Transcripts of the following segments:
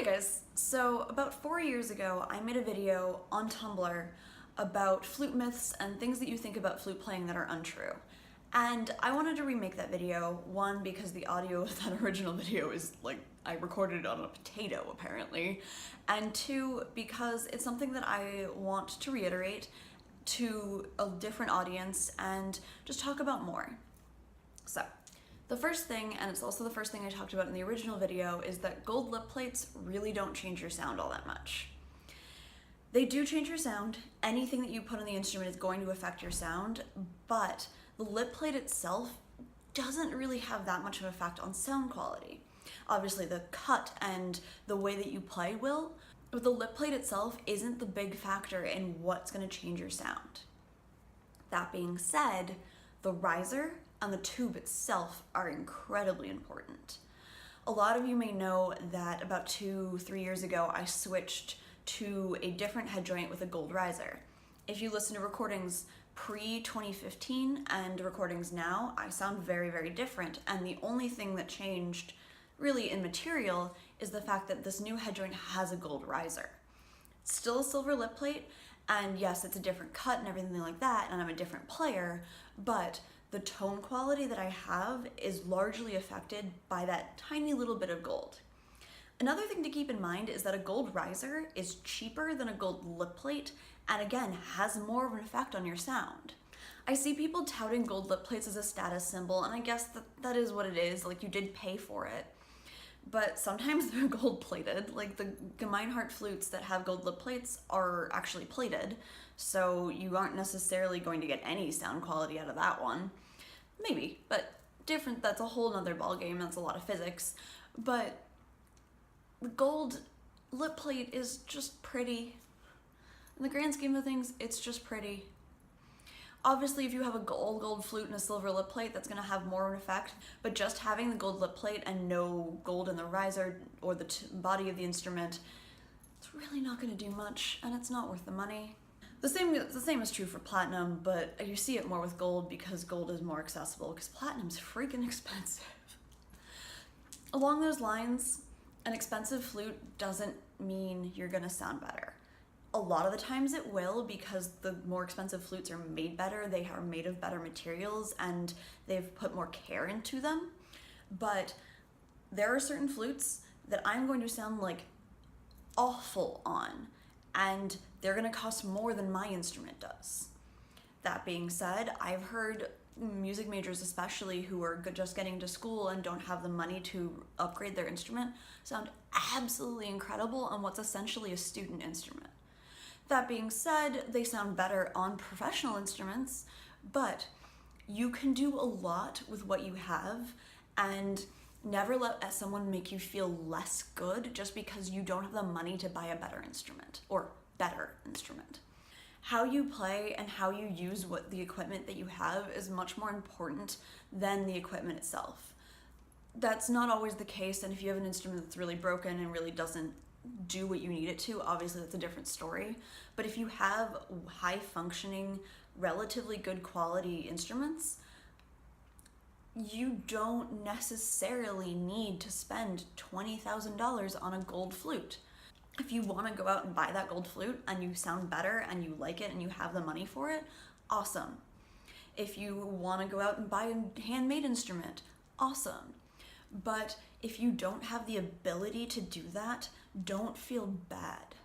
Hey guys, so about 4 years ago I made a video on Tumblr about flute myths and things that you think about flute playing that are untrue. And I wanted to remake that video, one, because the audio of that original video is like, I recorded it on a potato apparently, and two, because it's something that I want to reiterate to a different audience and just talk about more. So, the first thing, and it's also the first thing I talked about in the original video, is that gold lip plates really don't change your sound all that much. They do change your sound. Anything that you put on the instrument is going to affect your sound, but the lip plate itself doesn't really have that much of an effect on sound quality. Obviously the cut and the way that you play will, but the lip plate itself isn't the big factor in what's going to change your sound. That being said, the riser and the tube itself are incredibly important. A lot of you may know that about 2-3 years ago I switched to a different head joint with a gold riser. If you listen to recordings pre-2015 and recordings now, I sound very, very different, and the only thing that changed really in material is the fact that this new head joint has a gold riser. It's still a silver lip plate, and yes, it's a different cut and everything like that, and I'm a different player, but the tone quality that I have is largely affected by that tiny little bit of gold. Another thing to keep in mind is that a gold riser is cheaper than a gold lip plate, and again, has more of an effect on your sound. I see people touting gold lip plates as a status symbol, and I guess that is what it is, like you did pay for it. But sometimes they're gold plated, like the Gemeinhardt flutes that have gold lip plates are actually plated, so you aren't necessarily going to get any sound quality out of that one. Maybe, but different, that's a whole nother ballgame, that's a lot of physics. But the gold lip plate is just pretty. In the grand scheme of things, it's just pretty. Obviously, if you have a gold flute and a silver lip plate, that's gonna have more of an effect, but just having the gold lip plate and no gold in the riser or the body of the instrument, it's really not gonna do much, and it's not worth the money. The same is true for platinum, but you see it more with gold because gold is more accessible, because platinum's freaking expensive. Along those lines, an expensive flute doesn't mean you're gonna sound better. A lot of the times it will, because the more expensive flutes are made better, they are made of better materials, and they've put more care into them. But there are certain flutes that I'm going to sound like awful on, and they're gonna cost more than my instrument does. That being said, I've heard music majors especially who are just getting to school and don't have the money to upgrade their instrument sound absolutely incredible on what's essentially a student instrument. That being said, they sound better on professional instruments, but you can do a lot with what you have, and never let someone make you feel less good just because you don't have the money to buy a better instrument, or better instrument. How you play and how you use the equipment that you have is much more important than the equipment itself. That's not always the case, and if you have an instrument that's really broken and really doesn't do what you need it to, obviously that's a different story. But if you have high functioning, relatively good quality instruments, you don't necessarily need to spend $20,000 on a gold flute. If you want to go out and buy that gold flute and you sound better and you like it and you have the money for it, awesome. If you want to go out and buy a handmade instrument, awesome. But if you don't have the ability to do that, don't feel bad.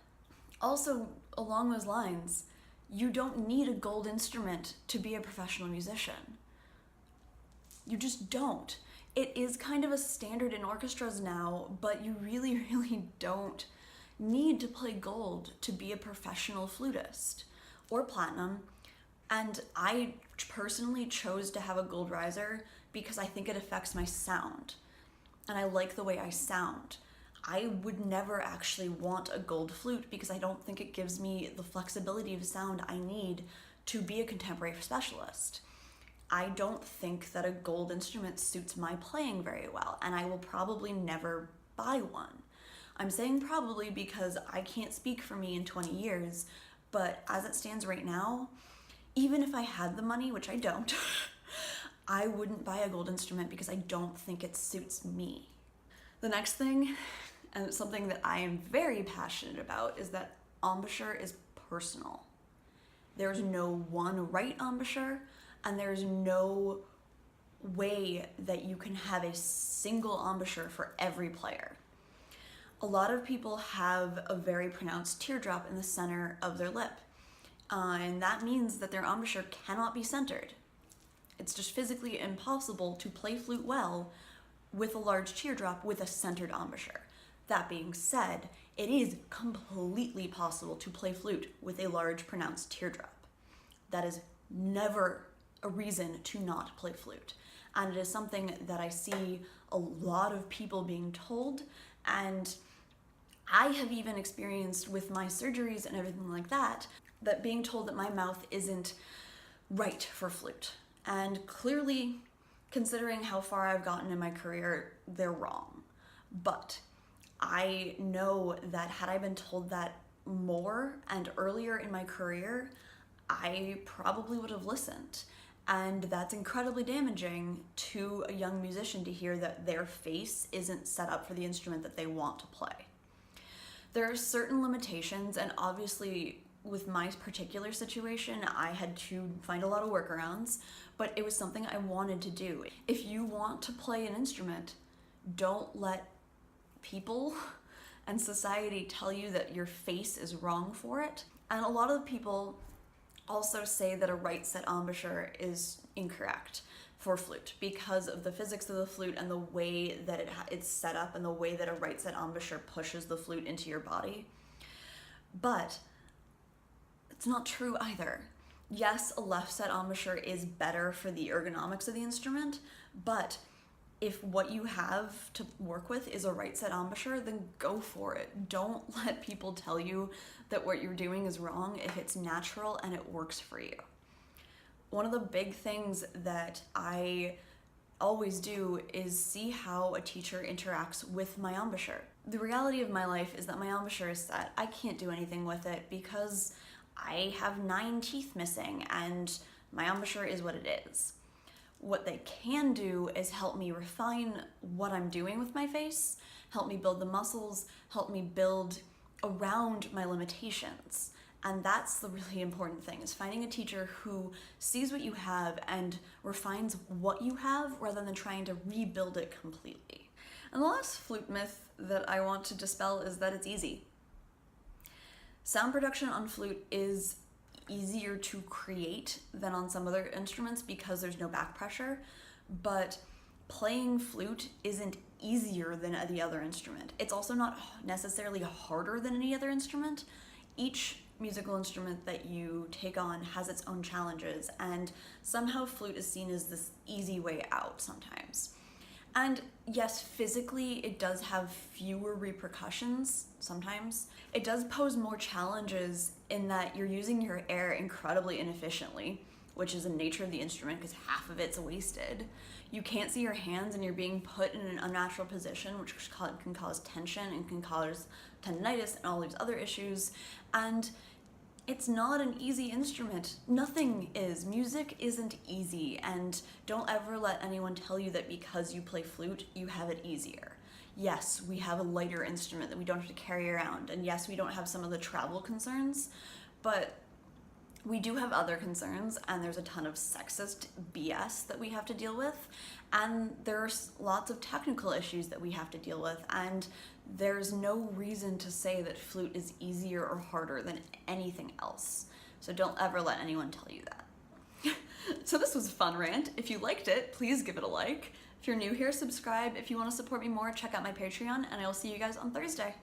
Also, along those lines, you don't need a gold instrument to be a professional musician. You just don't. It is kind of a standard in orchestras now, but you really, really don't need to play gold to be a professional flutist or platinum. And I personally chose to have a gold riser because I think it affects my sound, and I like the way I sound. I would never actually want a gold flute because I don't think it gives me the flexibility of sound I need to be a contemporary specialist. I don't think that a gold instrument suits my playing very well, and I will probably never buy one. I'm saying probably because I can't speak for me in 20 years, but as it stands right now, even if I had the money, which I don't, I wouldn't buy a gold instrument because I don't think it suits me. The next thing and something that I am very passionate about, is that embouchure is personal. There's no one right embouchure, and there's no way that you can have a single embouchure for every player. A lot of people have a very pronounced teardrop in the center of their lip, and that means that their embouchure cannot be centered. It's just physically impossible to play flute well with a large teardrop with a centered embouchure. That being said, it is completely possible to play flute with a large pronounced teardrop. That is never a reason to not play flute. And it is something that I see a lot of people being told, and I have even experienced with my surgeries and everything like that being told that my mouth isn't right for flute. And clearly, considering how far I've gotten in my career, they're wrong. But I know that had I been told that more and earlier in my career, I probably would have listened. And that's incredibly damaging to a young musician to hear that their face isn't set up for the instrument that they want to play. There are certain limitations, and obviously with my particular situation, I had to find a lot of workarounds, but it was something I wanted to do. If you want to play an instrument, don't let people and society tell you that your face is wrong for it. And a lot of people also say that a right set embouchure is incorrect for flute because of the physics of the flute and the way that it's set up and the way that a right set embouchure pushes the flute into your body. But it's not true either. Yes, a left set embouchure is better for the ergonomics of the instrument, but if what you have to work with is a right set embouchure, then go for it. Don't let people tell you that what you're doing is wrong if it's natural and it works for you. One of the big things that I always do is see how a teacher interacts with my embouchure. The reality of my life is that my embouchure is set. I can't do anything with it because I have 9 teeth missing and my embouchure is what it is. What they can do is help me refine what I'm doing with my face, help me build the muscles, help me build around my limitations. And that's the really important thing, is finding a teacher who sees what you have and refines what you have rather than trying to rebuild it completely. And the last flute myth that I want to dispel is that it's easy. Sound production on flute is easier to create than on some other instruments because there's no back pressure, but playing flute isn't easier than any other instrument. It's also not necessarily harder than any other instrument. Each musical instrument that you take on has its own challenges, and somehow flute is seen as this easy way out sometimes. And yes, physically it does have fewer repercussions sometimes. It does pose more challenges in that you're using your air incredibly inefficiently, which is the nature of the instrument because half of it's wasted. You can't see your hands and you're being put in an unnatural position, which can cause tension and can cause tendinitis and all these other issues. And it's not an easy instrument. Nothing is. Music isn't easy, and don't ever let anyone tell you that because you play flute, you have it easier. Yes, we have a lighter instrument that we don't have to carry around, and yes, we don't have some of the travel concerns, but we do have other concerns, and there's a ton of sexist BS that we have to deal with, and there's lots of technical issues that we have to deal with, and there's no reason to say that flute is easier or harder than anything else. So don't ever let anyone tell you that. So this was a fun rant. If you liked it, please give it a like. If you're new here, subscribe. If you want to support me more, check out my Patreon, and I will see you guys on Thursday.